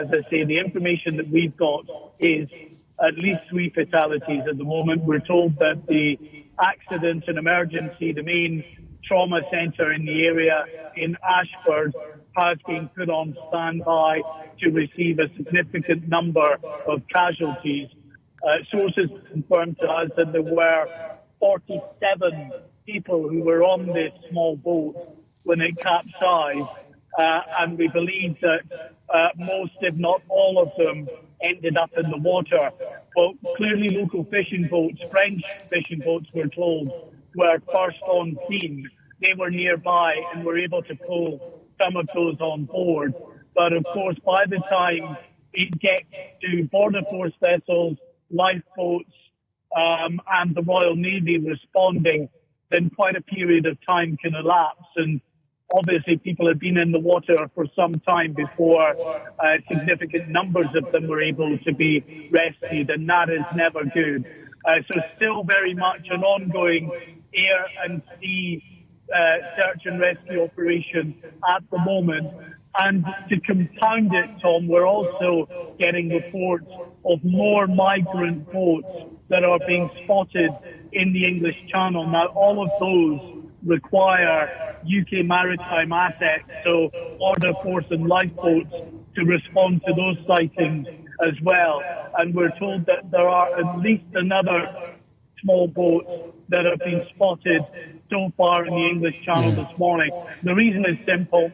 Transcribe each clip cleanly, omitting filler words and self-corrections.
As I say, the information that we've got is at least 3 fatalities at the moment. We're told that the accident and emergency, the main trauma centre in the area in Ashford, has been put on standby to receive a significant number of casualties. Sources confirmed to us that there were 47 people who were on this small boat when it capsized, and we believe that most, if not all of them, ended up in the water. But clearly local fishing boats, French fishing boats, we're told, were first on scene. They were nearby and were able to pull some of those on board. But of course, by the time it gets to Border Force vessels, lifeboats, and the Royal Navy responding, then quite a period of time can elapse. And obviously, people have been in the water for some time before significant numbers of them were able to be rescued, and that is never good. So still very much an ongoing air and sea search and rescue operation at the moment. And to compound it, Tom, we're also getting reports of more migrant boats that are being spotted in the English Channel. Now, all of those require UK maritime assets, so Border Force and lifeboats, to respond to those sightings as well. And we're told that there are at least another small boats that have been spotted so far in the English Channel this morning. The reason is simple.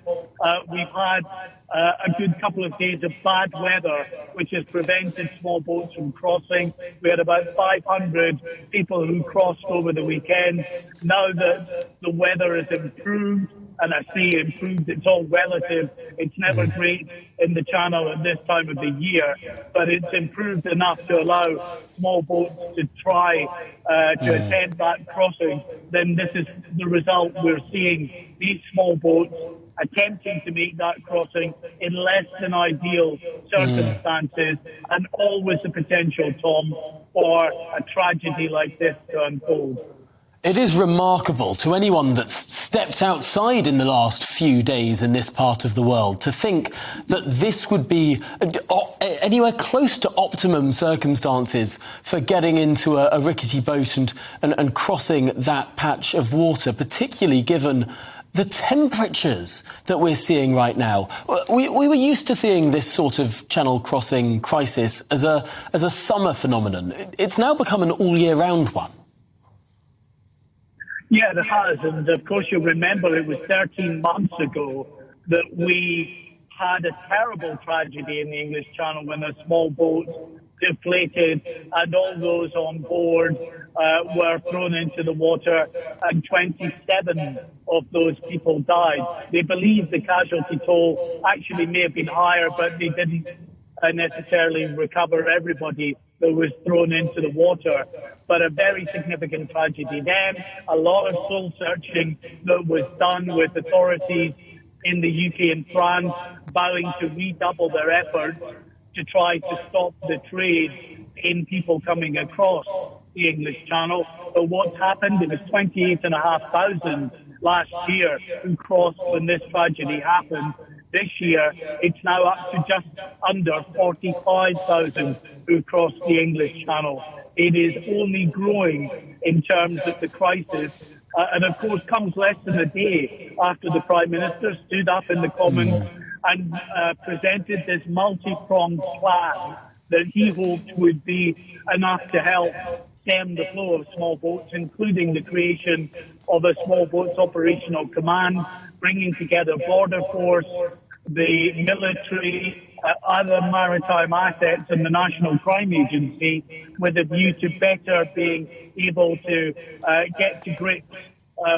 We've had a good couple of days of bad weather, which has prevented small boats from crossing. We had about 500 people who crossed over the weekend. Now that the weather has improved, and I say improved, it's all relative. It's never great in the Channel at this time of the year, but it's improved enough to allow small boats to try to attempt that crossing. Then this is the result. We're seeing these small boats attempting to make that crossing in less than ideal circumstances, and always the potential, Tom, for a tragedy like this to unfold. It is remarkable to anyone that's stepped outside in the last few days in this part of the world to think that this would be anywhere close to optimum circumstances for getting into a rickety boat and crossing that patch of water, particularly given the temperatures that we're seeing right now. We were used to seeing this sort of channel crossing crisis as a summer phenomenon. It's now become an all year round one. Yeah, it has. And of course, you'll remember it was 13 months ago that we had a terrible tragedy in the English Channel when a small boat deflated and all those on board were thrown into the water, and 27 of those people died. They believe the casualty toll actually may have been higher, but they didn't necessarily recover everybody that was thrown into the water. But a very significant tragedy. Then a lot of soul searching that was done with authorities in the UK and France vowing to redouble their efforts to try to stop the trade in people coming across the English Channel. But what's happened, it was 28,500 last year who crossed when this tragedy happened. This year, it's now up to just under 45,000 who crossed the English Channel. It is only growing in terms of the crisis, and of course comes less than a day after the Prime Minister stood up in the Commons and presented this multi-pronged plan that he hoped would be enough to help stem the flow of small boats, including the creation of a small boats operational command, bringing together Border Force, the military, other maritime assets and the National Crime Agency, with a view to better being able to get to grips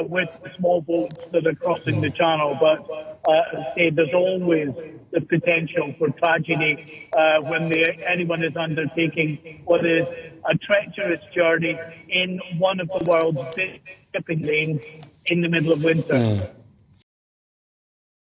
with the small boats that are crossing the Channel. But as I say, there's always the potential for tragedy when anyone is undertaking what is a treacherous journey in one of the world's biggest shipping lanes in the middle of winter.